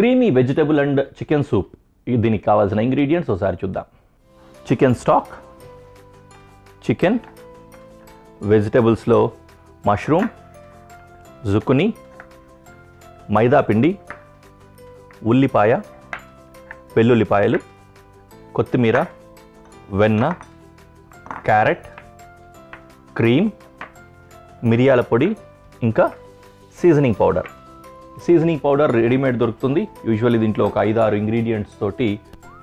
Creamy vegetable and chicken soup. దీనికి కావాల్సిన ingredients ఒకసారి చూద్దాం. చికెన్ స్టాక్, చికెన్, వెజిటబుల్స్లో మష్రూమ్, జుకునీ, మైదా పిండి, ఉల్లిపాయ, వెల్లుల్లిపాయలు, కొత్తిమీర, వెన్న, క్యారెట్, క్రీమ్, మిరియాల పొడి, ఇంకా seasoning powder. Seasoning powder readymade దొరుకుతుంది. యూజువల్లీ దీంట్లో ఒక 5-6 ఇంగ్రీడియంట్స్ తోటి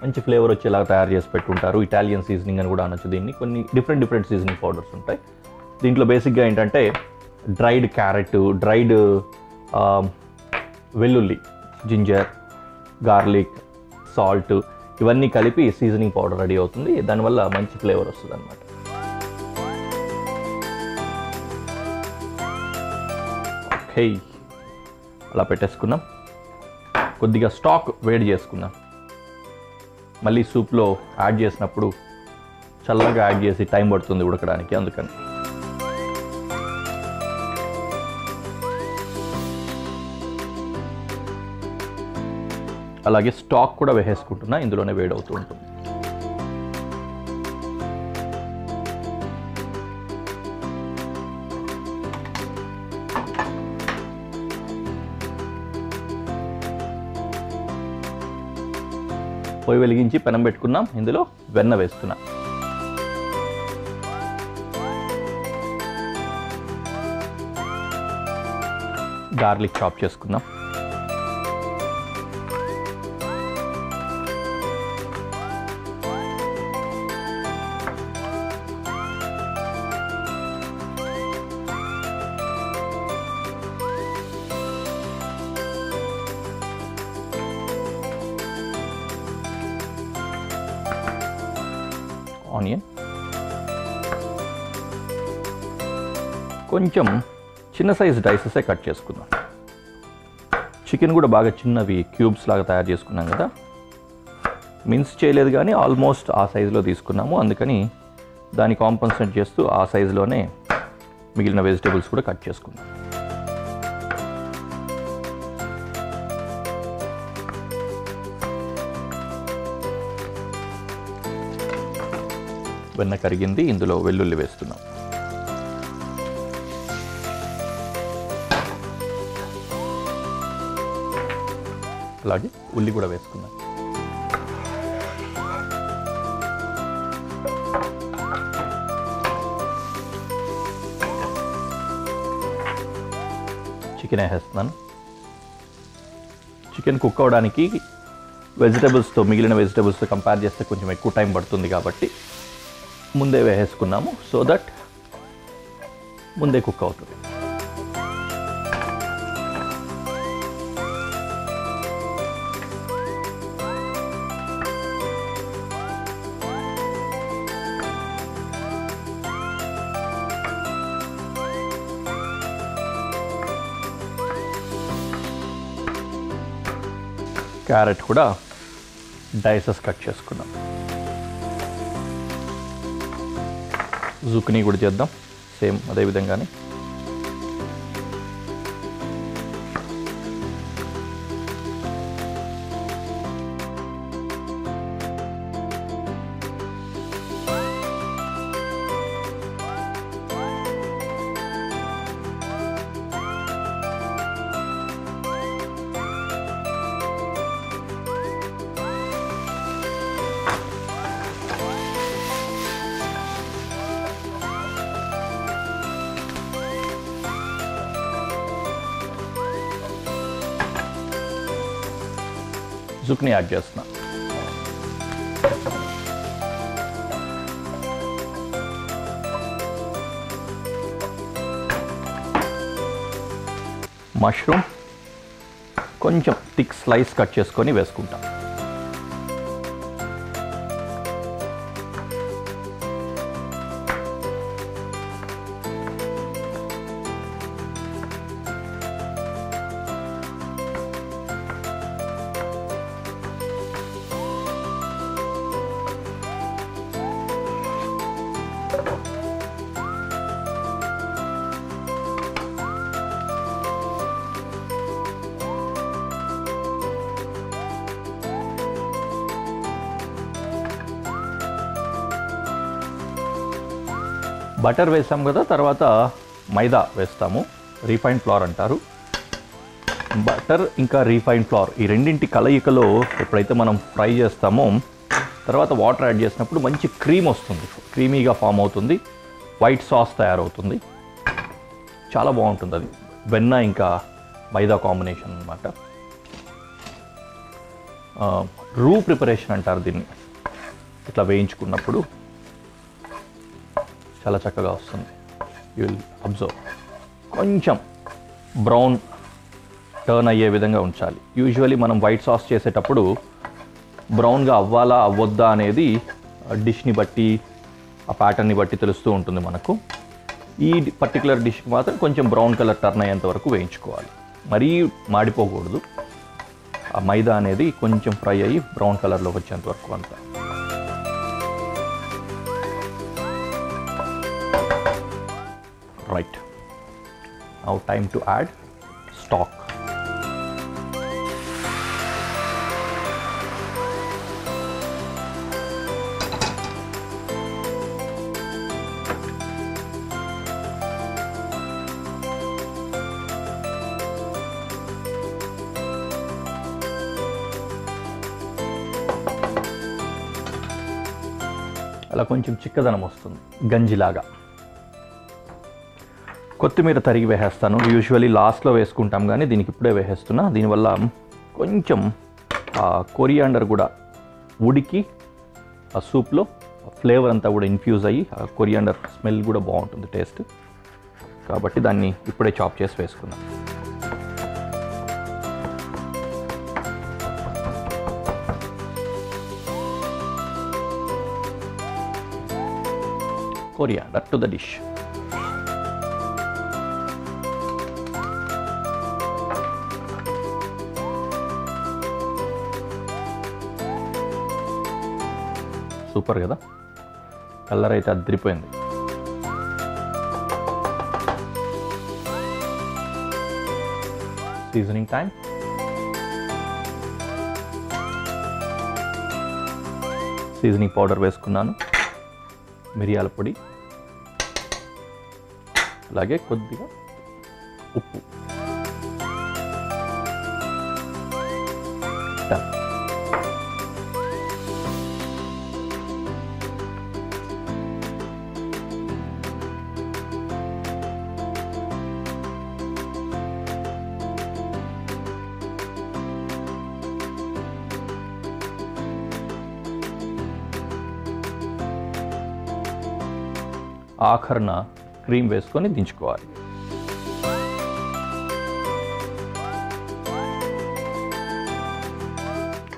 మంచి ఫ్లేవర్ వచ్చేలాగా తయారు చేసి పెట్టుంటారు. ఇటాలియన్ సీజనింగ్ అని కూడా అనొచ్చు దీన్ని. కొన్ని డిఫరెంట్ సీజనింగ్ పౌడర్స్ ఉంటాయి. దీంట్లో బేసిక్గా ఏంటంటే డ్రైడ్ క్యారెట్, డ్రైడ్ వెల్లుల్లి, జింజర్, గార్లిక్, సాల్ట్ ఇవన్నీ కలిపి సీజనింగ్ పౌడర్ రెడీ అవుతుంది. దానివల్ల మంచి ఫ్లేవర్ వస్తుంది అన్నమాట. ఓకే, అలా పెట్టేసుకున్నాం. కొద్దిగా స్టాక్ వేడి చేసుకున్నాం. మళ్ళీ సూప్లో యాడ్ చేసినప్పుడు చల్లగా యాడ్ చేసి టైం పడుతుంది ఉడకడానికి, అందుకని. అలాగే స్టాక్ కూడా వేసేసుకుంటున్నా, ఇందులోనే వేడవుతూ ఉంటుంది. పొయ్యి వెలిగించి పెనం పెట్టుకున్నాం. ఇందులో వెన్న వేస్తున్నా. గార్లిక్ చాప్ చేసుకుందాం. ఆనియన్, కొంచెం చిన్న సైజ్ డైసెసే కట్ చేసుకుందాం. చికెన్ కూడా బాగా చిన్నవి క్యూబ్స్ లాగా తయారు చేసుకున్నాం కదా, మిన్స్ చేయలేదు కానీ ఆల్మోస్ట్ ఆ సైజులో తీసుకున్నాము. అందుకని దాన్ని కాంపన్సేట్ చేస్తూ ఆ సైజులోనే మిగిలిన వెజిటేబుల్స్ కూడా కట్ చేసుకుందాం. వెన్న కరిగింది. ఇందులో వెల్లుల్లి వేస్తున్నాం. అలాగే ఉల్లి కూడా వేసుకున్నాం. చికెన్ వేసేస్తున్నాను. చికెన్ కుక్ అవ్వడానికి మిగిలిన వెజిటేబుల్స్తో కంపేర్ చేస్తే కొంచెం ఎక్కువ టైం పడుతుంది కాబట్టి ముందే వేసేసుకున్నాము, సో దట్ ముందే కుక్ అవుతుంది. క్యారెట్ కూడా డైసెస్ కట్ చేసుకున్నాం. జుకినీ కూడా చేద్దాం సేమ్ అదే విధంగానే. జుకినీ యాడ్ చేస్తున్నా. మష్రూమ్ కొంచెం థిక్ స్లైస్ కట్ చేసుకొని వేసుకుంటాం. బటర్ వేసాం కదా, తర్వాత మైదా వేస్తాము. రీఫైండ్ ఫ్లోర్ అంటారు. బటర్ ఇంకా రీఫైండ్ ఫ్లోర్ ఈ రెండింటి కలయికలో ఎప్పుడైతే మనం ఫ్రై చేస్తామో తర్వాత వాటర్ యాడ్ చేసినప్పుడు మంచి క్రీమ్ వస్తుంది, క్రీమీగా ఫామ్ అవుతుంది, వైట్ సాస్ తయారవుతుంది. చాలా బాగుంటుంది అది, వెన్న ఇంకా మైదా కాంబినేషన్ అన్నమాట. రూ ప్రిపరేషన్ అంటారు దీన్ని. ఇట్లా వేయించుకున్నప్పుడు చాలా చక్కగా వస్తుంది. You will observe. కొంచెం బ్రౌన్ టర్న్ అయ్యే విధంగా ఉంచాలి. యూజువలీ మనం వైట్ సాస్ చేసేటప్పుడు బ్రౌన్గా అవ్వాలా అవ్వొద్దా అనేది డిష్ని బట్టి, ఆ ప్యాటర్న్ని బట్టి తెలుస్తూ ఉంటుంది మనకు. ఈ పర్టికులర్ డిష్కి మాత్రం కొంచెం బ్రౌన్ కలర్ టర్న్ అయ్యేంత వరకు వేయించుకోవాలి. మరీ మాడిపోకూడదు. ఆ మైదా అనేది కొంచెం ఫ్రై అయ్యి బ్రౌన్ కలర్లోకి వచ్చేంత వరకు అంతా. Right, now time to add stock. అలా కొంచెం చిక్కదనం వస్తుంది, గంజిలాగా. కొత్తిమీర తరిగి వేసేస్తాను. యూజువల్లీ లాస్ట్లో వేసుకుంటాం కానీ దీనికి ఇప్పుడే వేసేస్తున్నా. దీనివల్ల కొంచెం కొరియాండర్ కూడా ఉడికి ఆ సూప్లో ఫ్లేవర్ అంతా కూడా ఇన్ఫ్యూజ్ అయ్యి ఆ కొరియాండర్ స్మెల్ కూడా బాగుంటుంది, టేస్ట్. కాబట్టి దాన్ని ఇప్పుడే చాప్ చేసి వేసుకుందాం. Coriander to the dish. Super కదా, కలర్ అయితే అదిరిపోయింది. Seasoning time. సీజనింగ్ పౌడర్ వేసుకున్నాను, మిరియాల పొడి, అలాగే కొద్దిగా ఉప్పు. ఆఖరణ క్రీమ్ వేసుకొని దించుకోవాలి.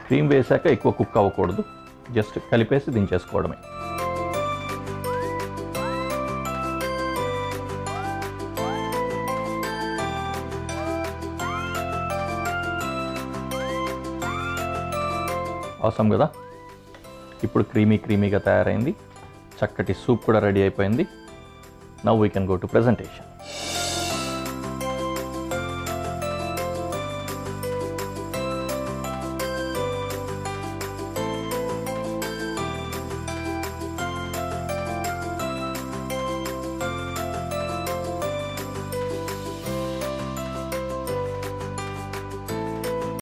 క్రీమ్ వేసాక ఎక్కువ కుక్ అవ్వకూడదు, జస్ట్ కలిపేసి దించేసుకోవడమే. అవసరం కదా. ఇప్పుడు క్రీమీగా తయారైంది, చక్కటి సూప్ కూడా రెడీ అయిపోయింది. Now we can go to presentation.